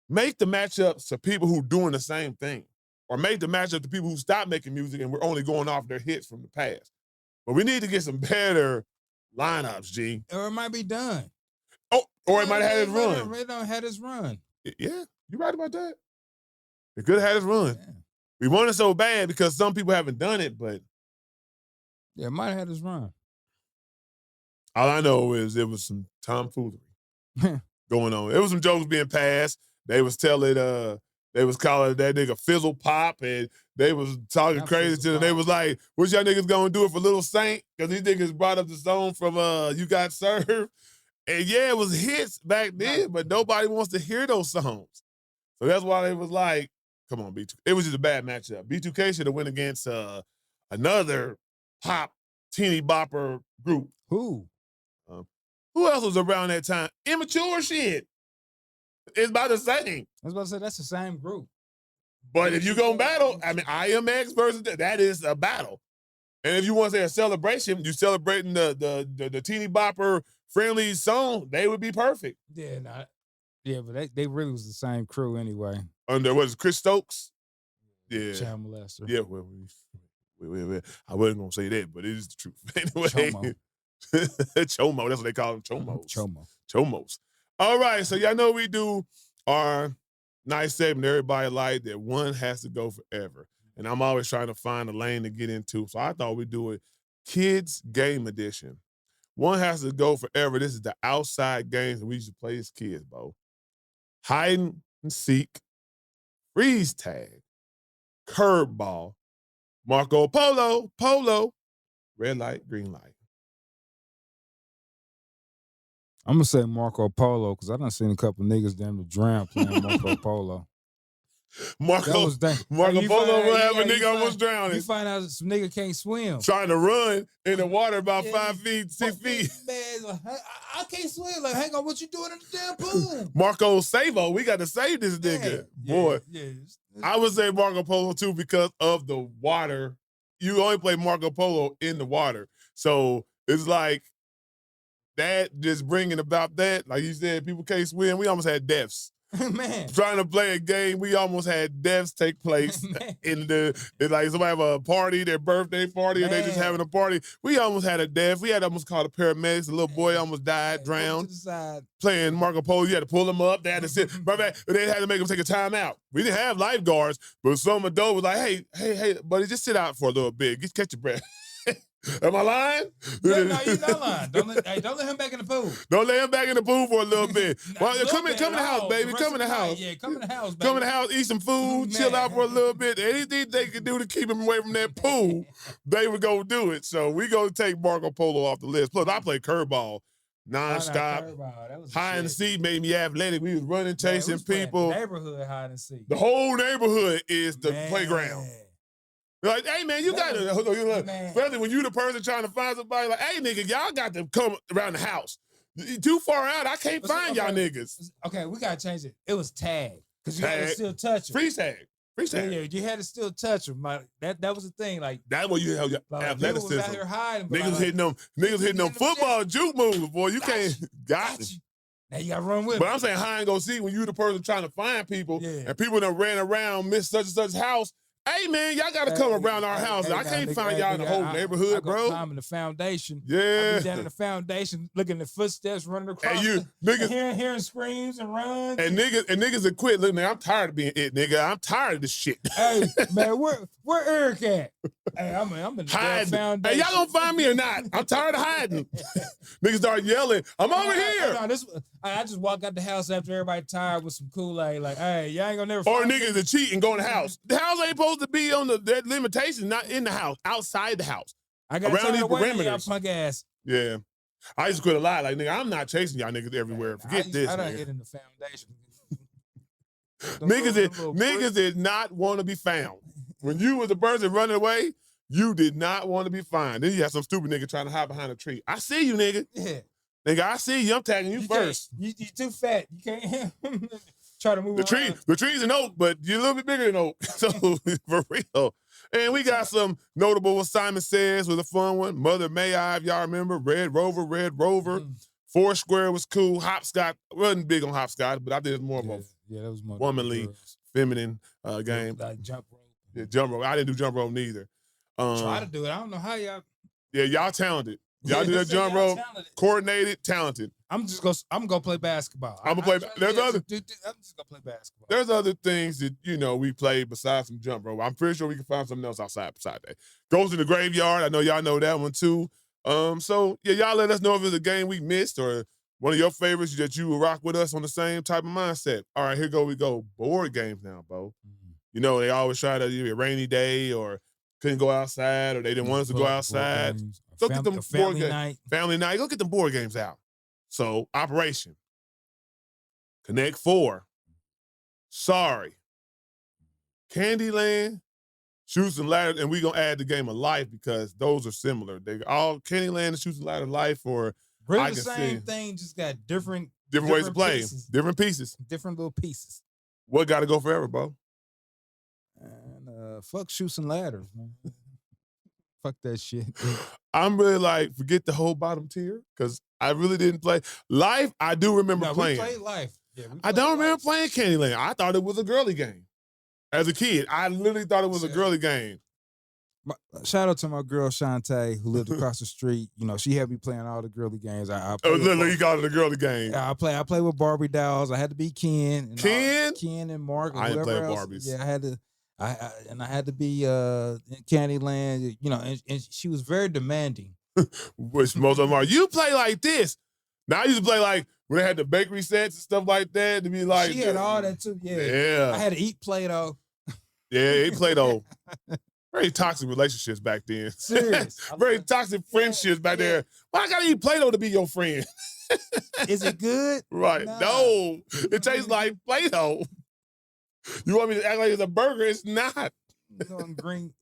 Make the matchups to people who doing the same thing. Or make the matchup to people who stop making music and we're only going off their hits from the past. But we need to get some better lineups, G. Or it might be done. Oh, or it might have had his run. It don't had his run. Yeah, you right about that. It could have had his run. Yeah. We want it so bad because some people haven't done it, but Yeah, it might have had his run. all I know is there was some tomfoolery going on. There was some jokes being passed. They was telling, they was calling that nigga Fizzle Pop, and they was talking Not crazy Fizzle to them. They Pop. was like, what y'all niggas gonna do it for Little Saint? Because these niggas brought up the song from You Got Served. And yeah, it was hits back then, but nobody wants to hear those songs. So that's why they was like, come on, B2K. It was just a bad matchup. B2K should have went against another pop teeny bopper group. Who? Who else was around that time? Immature shit. It's about the same. I was about to say that's the same group. But if you gonna battle, I mean, IMX versus that is a battle. And if you want to say a celebration, you celebrating the teeny bopper friendly song, they would be perfect. Yeah, but they really was the same crew anyway. Under what is Chris Stokes? Yeah. Child molester. Yeah, well, I wasn't gonna say that, but it is the truth. Anyway, Chomo. Chomo, that's what they call them, Chomos. Chomo. Chomos. All right, so y'all know we do our nice segment everybody like that one has to go forever. And I'm always trying to find a lane to get into. So I thought we'd do it Kids Game Edition. One has to go forever. This is the outside games that we used to play as kids, bro. Hide and seek, freeze tag, curveball, Marco Polo, red light, green light. I'm gonna say Marco Polo because I done seen a couple niggas damn to drown playing Marco Polo. Marco Polo will have a nigga almost drowning. You find out some nigga can't swim. Trying to run in the water about 5 feet, 6 feet. Man, like, I can't swim. Like, hang on, what you doing in the damn pool? Marco Savo, we got to save this nigga. Boy, I would say Marco Polo too because of the water. You only play Marco Polo in the water. So it's like that just bringing about that. Like you said, people can't swim. We almost had deaths. Man. Trying to play a game, we almost had deaths take place in like somebody have a party, their birthday party, and they just having a party. We almost had a death. We had almost called the paramedics. A little boy almost died, drowned. Playing Marco Polo, you had to pull them up. They had to sit. They had to make them take a timeout. We didn't have lifeguards, but some adult was like, hey, buddy, just sit out for a little bit. Just catch your breath. Am I lying? Yeah, no, you're not lying. Don't let him back in the pool. Don't let him back in the pool for a little bit. Well, come in the house, baby. Come in the house. Yeah, come in the house, baby. Come in the house, eat some food, chill out for a little bit. Anything they could do to keep him away from that pool, they would go do it. So we go take Marco Polo off the list. Plus, I play curveball nonstop. Hide and seek made me athletic. We was running, chasing people. Neighborhood hide and seek. The whole neighborhood is the playground. Like, hey, man, you got to, especially when you the person trying to find somebody, like, hey, nigga, y'all got to come around the house. Too far out, I can't find y'all niggas. Okay, we got to change it. It was tag. Because you had to still touch him. Freeze tag. Yeah, you had to still touch him. Like, that was the thing. Like, that's what you held your athleticism. Was out here hiding, niggas hitting them football juke moves, boy. You can't, got you. Now you gotta run with But I'm saying hide and go seek when you the person trying to find people and people that ran around, missed such and such house. Hey, man, y'all got to come around our house. I can't find y'all in the whole neighborhood, bro. I'm in the foundation. Yeah. I be down in the foundation, looking at footsteps running across. And niggas hearing screams and runs. And niggas are quit. Look, man, I'm tired of being it, nigga. I'm tired of this shit. Hey, man, where Eric at? Hey, I'm in the foundation. Hey, y'all gonna find me or not? I'm tired of hiding. Niggas start yelling, I'm over here. I just walk out the house after everybody tired with some Kool-Aid, like, hey, y'all ain't gonna never find me. Or niggas that cheat and go in the house. The house ain't supposed to be on that limitation, not in the house, outside the house. I got around these perimeters. Punk ass. Yeah. I used to quit a lot. Like, nigga, I'm not chasing y'all niggas everywhere. Forget this. I done hit in the foundation. Niggas did not want to be found. When you was the person running away, you did not want to be found. Then you had some stupid nigga trying to hide behind a tree. I see you, nigga. Yeah. Nigga, I see you. I'm tagging you first. You too fat. You can't try to move around. The tree's an oak, but you're a little bit bigger than oak. So, for real. And we got some notable what Simon Says was a fun one. Mother May I, if y'all remember. Red Rover. Foursquare was cool. Hopscotch. Wasn't big on hopscotch, but I did more of a that was more womanly, feminine game. Like jump rope. Yeah, jump rope. I didn't do jump rope neither. Try to do it. I don't know how y'all. Yeah, y'all talented. Y'all do that jump rope, coordinated, talented. I'm gonna play basketball. I'm just gonna play basketball. There's other things that we played besides some jump rope. I'm pretty sure we can find something else outside beside that. Goes to the Graveyard. I know y'all know that one too. So yeah, y'all let us know if it's a game we missed or one of your favorites that you will rock with us on the same type of mindset. All right, here we go. Board games now, Bo. Mm-hmm. They always try to do a rainy day or couldn't go outside or they didn't want us to go outside. Go get them board games. Family night. Go get them board games out. So, Operation. Connect 4. Sorry. Candyland. Shoots and Ladders. And we're going to add the game of Life because those are similar. They all Candyland and Shoots and Ladders Life or really the same thing, just got different ways to play. Pieces. Different pieces. Different little pieces. What got to go forever, Bo? And fuck Shoots and Ladders, man. Fuck that shit. I'm really like, forget the whole bottom tier because I really didn't play. Life, I do remember playing. We played Life. Yeah, I don't remember playing Candyland. I thought it was a girly game. As a kid, I literally thought it was a girly game. Shout out to my girl Shantae who lived across the street. She had me playing all the girly games. You called it a girly game. I play with Barbie dolls. I had to be Ken. Ken and Mark. I didn't play Barbies. Yeah, I had to. I had to be in Candyland, and she was very demanding. Which most of them are. You play like this. Now I used to play like when they had the bakery sets and stuff like that to be like. She had all that too. Yeah. Yeah. I had to eat Play-Doh. Yeah, he played on very toxic relationships back then. Serious. Very toxic friendships back there. Why I gotta eat Play-Doh to be your friend? Is it good? Right. Nah. No. It tastes like Play-Doh. You want me to act like it's a burger? It's not. You know, I'm green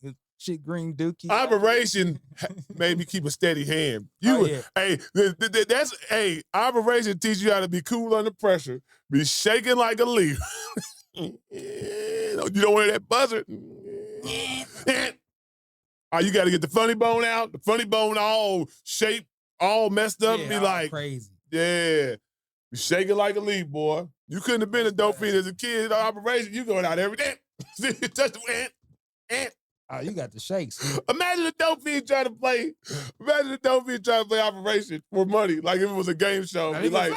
dookie. Operation made me keep a steady hand. Operation teach you how to be cool under pressure, be shaking like a leaf. You don't want that buzzer. You got to get the funny bone out. The funny bone all shaped, all messed up. Be like crazy. Yeah, be shaking like a leaf, boy. You couldn't have been a dope fiend as a kid in Operation. You going out every day. Touch the ant. Oh, you got the shakes. Imagine a dope fiend trying to play. Imagine a dope fiend trying to play Operation for money, like if it was a game show. Be like,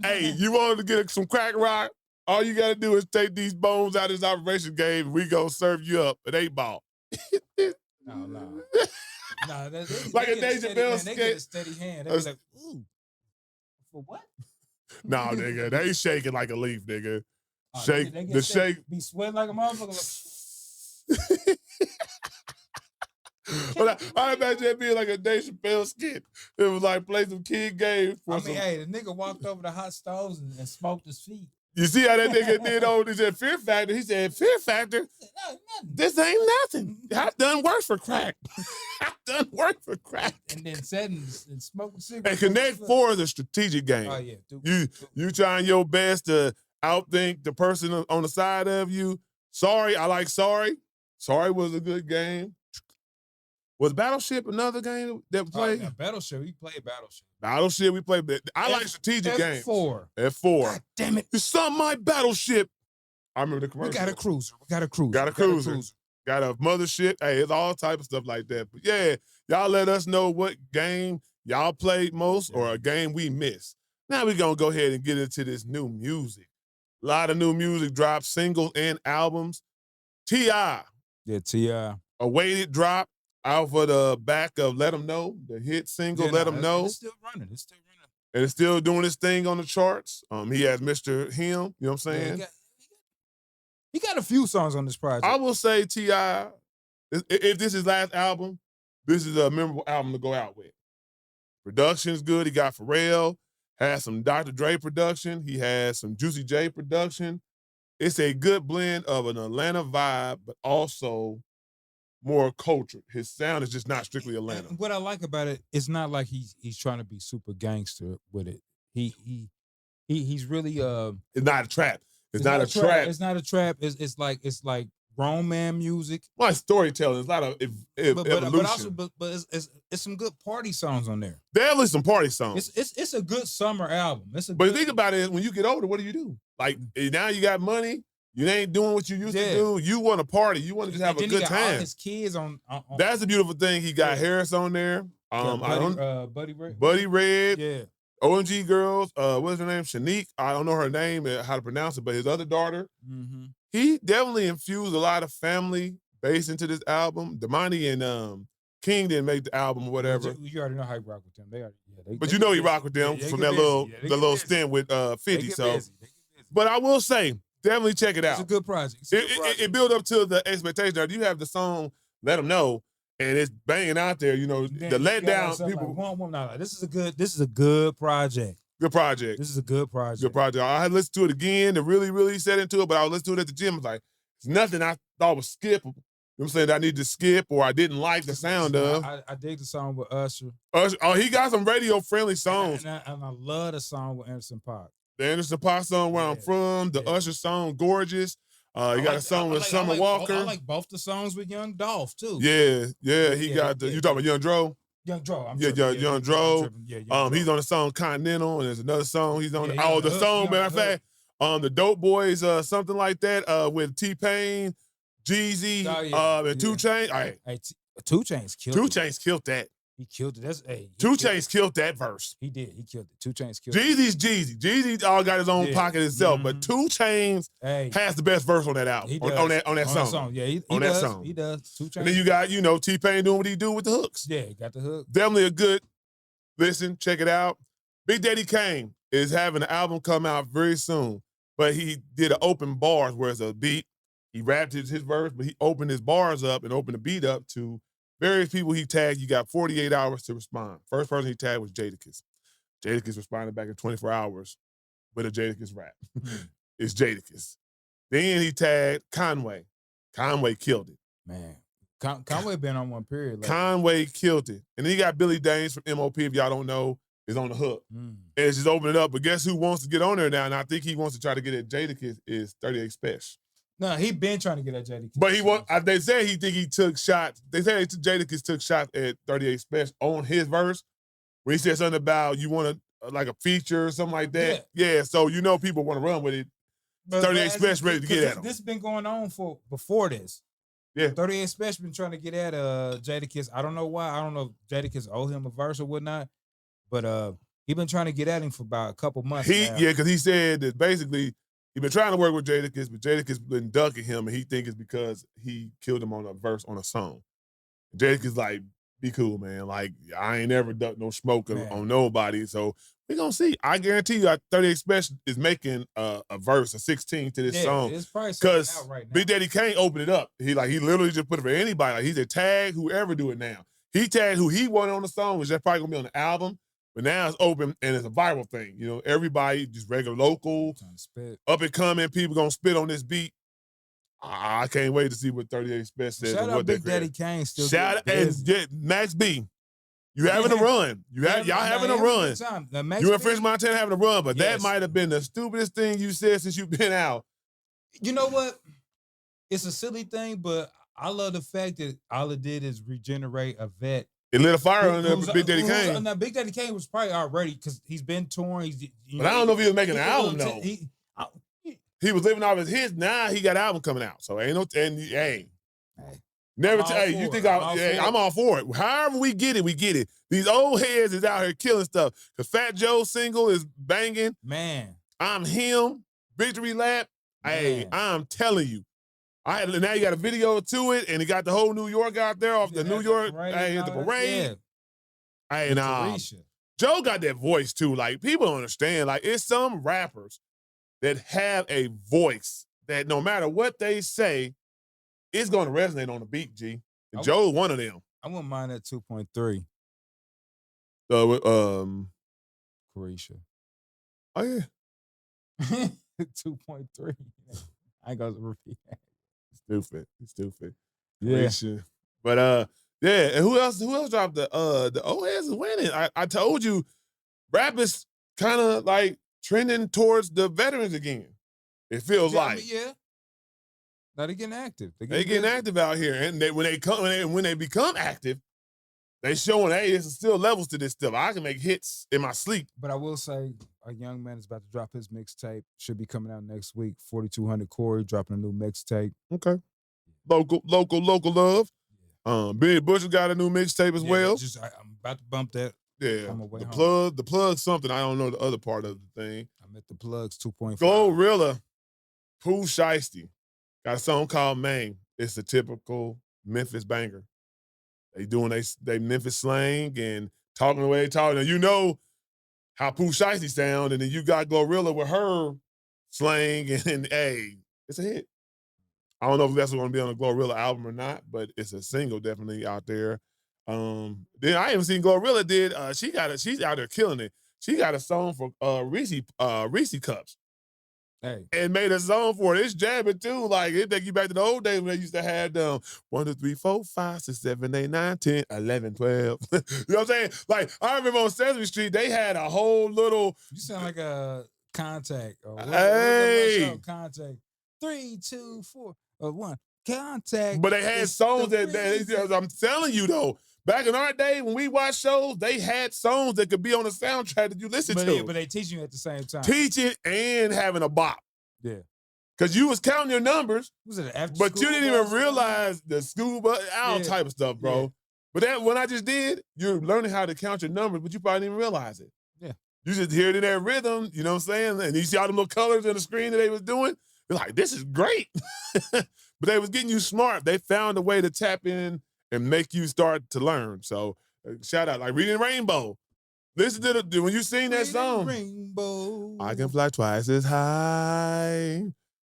hey, you wanted to get some crack rock? All you got to do is take these bones out of this Operation game. We gonna serve you up an 8-ball. No. Like a Dave Chappelle skit. They get a steady hand. They be like, ooh, for what? No, nigga, they shaking like a leaf, nigga. They get shake. Be sweating like a motherfucker. But I imagine it being like a Dave Chappelle skit. It was like play some kid games. Hey, the nigga walked over the hot stoves and smoked his feet. You see how that nigga did on he said Fear Factor? He said, Fear Factor? This ain't nothing. I've done work for crack. And then sat and smoked a cigarette. And Connect 4 is a strategic game. Oh, yeah. You trying your best to outthink the person on the side of you. Sorry, I like Sorry. Sorry was a good game. Was Battleship another game that we played? Yeah, Battleship. We played Battleship. Battleship, we played. I like strategic games. F4. F4. God damn it. It's on my Battleship. I remember the commercial. We got a cruiser. Got a mothership. Hey, it's all type of stuff like that. But yeah, y'all let us know what game y'all played most or a game we missed. Now we're going to go ahead and get into this new music. A lot of new music dropped, singles and albums. T.I. Yeah, T.I. Awaited drop. Out for the back of Let 'Em Know, the hit single Let 'Em Know. It's still running. And it's still doing its thing on the charts. He has Mr. Him, you know what I'm saying? He got a few songs on this project. I will say T.I., if this is his last album, this is a memorable album to go out with. Production's good. He got Pharrell, has some Dr. Dre production. He has some Juicy J production. It's a good blend of an Atlanta vibe, but also more cultured. His sound is just not strictly Atlanta. And what I like about it, it's not like he's trying to be super gangster with it. He's really It's not a trap. It's not a trap. It's not a trap. It's like grown man music. Well, it's storytelling. It's a lot of evolution. But it's some good party songs on there. Definitely some party songs. It's a good summer album. But think about it, when you get older, what do? Like now you got money. You ain't doing what you used to do. You want to party. You want to just have a good time. All his kids on. That's the beautiful thing. He got Harris on there. Buddy Red. Buddy Red. Yeah. OMG Girls. What's her name? Shanique. I don't know her name, how to pronounce it, but his other daughter. Mm-hmm. He definitely infused a lot of family bass into this album. Damani and King didn't make the album or whatever. You already know how he rock with them. But you know he rock with them from that little stint with 50. So, but I will say, definitely check it out. It's a good project. It built up to the expectation. Now, you have the song "Let 'Em Know," and it's banging out there. You know, the letdown people. This is a good project. Good project. This is a good project. Good project. I had listened to it again to really, really set into it, but I would listen to it at the gym. I was like, it's nothing I thought was skippable. You know what I'm saying? That I need to skip or I didn't like the sound of. I dig the song with Usher. He got some radio-friendly songs. And I love the song with Anderson .Paak. The Anderson .Paak song, Where I'm From. The Usher song, Gorgeous. You got a song with Summer Walker. I like both the songs with Young Dolph, too. Yeah. He got the, you talking about Young Dro? Young Dro. Young Dro. He's on the song Continental, and there's another song he's on. The song, matter of fact, the Dope Boys, something like that, with T-Pain, Jeezy, and 2 Chainz. All right. Hey, 2 Chainz killed it. 2 Chainz killed that. He killed it. 2 Chainz killed that verse. He did. He killed it. 2 Chainz killed it. Jeezy's Jeezy. Jeezy all got his own pocket himself, but 2 Chainz has the best verse on that album. On that song. Yeah, he on does. that song. He does. 2 Chainz. And then you got, T-Pain doing what he do with the hooks. Yeah, he got the hook. Definitely a good listen. Check it out. Big Daddy Kane. is having an album come out very soon, but he did an open bars where it's a beat. He rapped his verse, but he opened his bars up and opened the beat up to various people he tagged. You got 48 hours to respond. First person he tagged was Jadakiss. Jadakiss responded back in 24 hours with a Jadakiss rap. It's Jadakiss. Then he tagged Conway. Conway killed it. Man, Conway been on one period. Conway killed it. And then you got Billy Danes from MOP, if y'all don't know, is on the hook. And it's just opening it up. But guess who wants to get on there now? And I think he wants to try to get at Jadakiss is 38 Special. No, he been trying to get at Jadakiss. But they say he took shots. They say Jadakiss took shots at 38 Special on his verse where he said something about you want like a feature or something like that. Yeah, so you know people want to run with it. 38 Special ready to get at him. This been going on before this. Yeah. 38 Special been trying to get at Jadakiss. I don't know why. I don't know if Jadakiss owe him a verse or whatnot. But he been trying to get at him for about a couple months now. Yeah, because he said that basically he been trying to work with Jadakiss, but Jadakiss been ducking him, and he think it's because he killed him on a verse on a song. Jadakiss like, be cool, man. Like, I ain't ever ducked no smoke on nobody, so we gonna see. I guarantee you, 38 Special is making a verse, a 16 to this song. It's probably out right now. Big Daddy can't open it up. He literally just put it for anybody. Like, he said tag whoever do it now. He tagged who he wanted on the song, which that's probably gonna be on the album. But now it's open and it's a viral thing. You know, everybody, just regular local, up and coming, people gonna spit on this beat. I can't wait to see what 38 Special says. Shout out Big Daddy Kane still. Shout out and Max B. You having a run. Y'all having a run. You and French Montana having a run, but that might have been the stupidest thing you said since you've been out. You know what? It's a silly thing, but I love the fact that all it did is regenerate a vet. It lit a fire under Big Daddy Kane. Now, Big Daddy Kane was probably already because he's been torn. But I don't know if he was making an album though. He was living off his hits. Now he got an album coming out. So ain't no never tell you think I'm all for it. However we get it. These old heads is out here killing stuff. Cause Fat Joe's single is banging. Man, I'm him. Victory lap. Hey, I'm telling you. Now you got a video to it, and he got the whole New York out there off the New York. Hey, the parade. Hey, nah. Joe got that voice too. Like, people don't understand. Like, it's some rappers that have a voice that no matter what they say, it's going to resonate on the beat, G. And Joe's one of them. I wouldn't mind that 2.3. Carisha. Oh, yeah. 2.3. I ain't going to repeat that. Stupid. Yeah. Carisha. But, yeah, and who else dropped the old heads is winning? I told you, rap is kind of like trending towards the veterans again. It feels like. Yeah. Now they're getting active. They getting active out here. And when they become active, they showing, hey, there's still levels to this stuff. I can make hits in my sleep. But I will say, a young man is about to drop his mixtape. Should be coming out next week. 4200 Corey dropping a new mixtape. Okay. Local love. Big Bush got a new mixtape as well. I'm about to bump that. Yeah. The plug something. I don't know the other part of the thing. I'm at the plugs 2.5. Glorilla, Pooh Shiesty got a song called Maine. It's a typical Memphis banger. They doing they Memphis slang and talking the way they talk. Now you know how Pooh Shiesty sound, and then you got Glorilla with her slang, and hey, it's a hit. I don't know if that's going to be on a Glorilla album or not, but it's a single definitely out there. Then I even seen Glorilla did. She's out there killing it. She got a song for Reese Cups. Hey, and made a song for it. It's jamming too. Like, it take you back to the old days when they used to have 1, 2, 3, 4, 5, 6, 7, 8, 9, 10, 11, 12. You know what I'm saying? Like, I remember on Sesame Street they had a whole little. You sound like a Contact. Hey, Contact. 3, 2, 4, 1. Contact. But they had songs that I'm telling you though. Back in our day, when we watched shows, they had songs that could be on the soundtrack that you listen to. But they teaching you at the same time. Teaching and having a bop. Yeah. Because you was counting your numbers, was it after but you didn't even realize the school bus, all type of stuff, bro. Yeah. But that when I just did, you're learning how to count your numbers, but you probably didn't even realize it. Yeah. You just hear it in that rhythm, you know what I'm saying? And you see all the little colors on the screen that they was doing. You're like, this is great. But they was getting you smart. They found a way to tap in and make you start to learn. So shout out, like Reading Rainbow. Listen to when you sing that song. Rainbow. I can fly twice as high.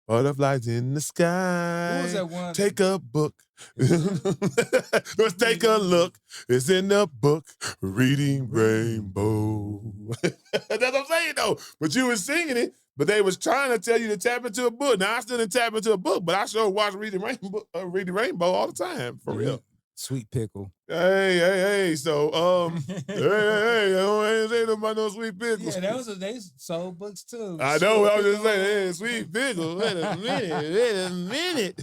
Butterflies in the sky. What was that one? Take a book. Let's take a look. It's in the book. Reading Rainbow. That's what I'm saying though. But you was singing it, but they was trying to tell you to tap into a book. Now I still didn't tap into a book, but I sure watch Reading Rainbow all the time, for real. Sweet pickle. Hey. So, hey, I ain't saying about no sweet pickle. Yeah, that was they sold books too. I know. I was just saying, hey, sweet pickle. Wait a minute.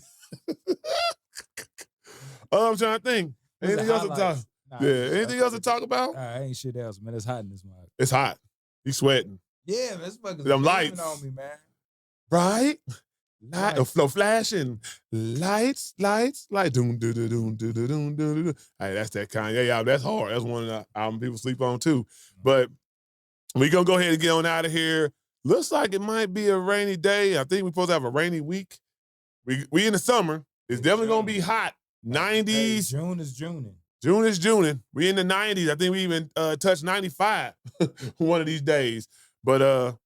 I'm trying to think. Anything else to talk? Anything else to talk about? Ain't shit else, man. It's hot in this mug. It's hot. He's sweating. Yeah, man, this fucker's Them lights on me, man. Right? No flashing lights, like doom. Hey, that's that Kanye album. That's hard. That's one of the albums people sleep on too. But we gonna go ahead and get on out of here. Looks like it might be a rainy day. I think we're supposed to have a rainy week. We in the summer. It's definitely gonna be hot. 90s. Hey, June is Juning. June is Juning. We in the 90s. I think we even touched 95 one of these days. But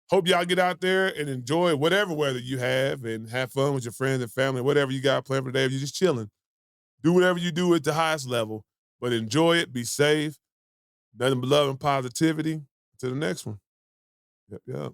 hope y'all get out there and enjoy whatever weather you have and have fun with your friends and family, whatever you got planned for the day. If you're just chilling, do whatever you do at the highest level, but enjoy it, be safe, nothing but love and positivity. To the next one. Yep.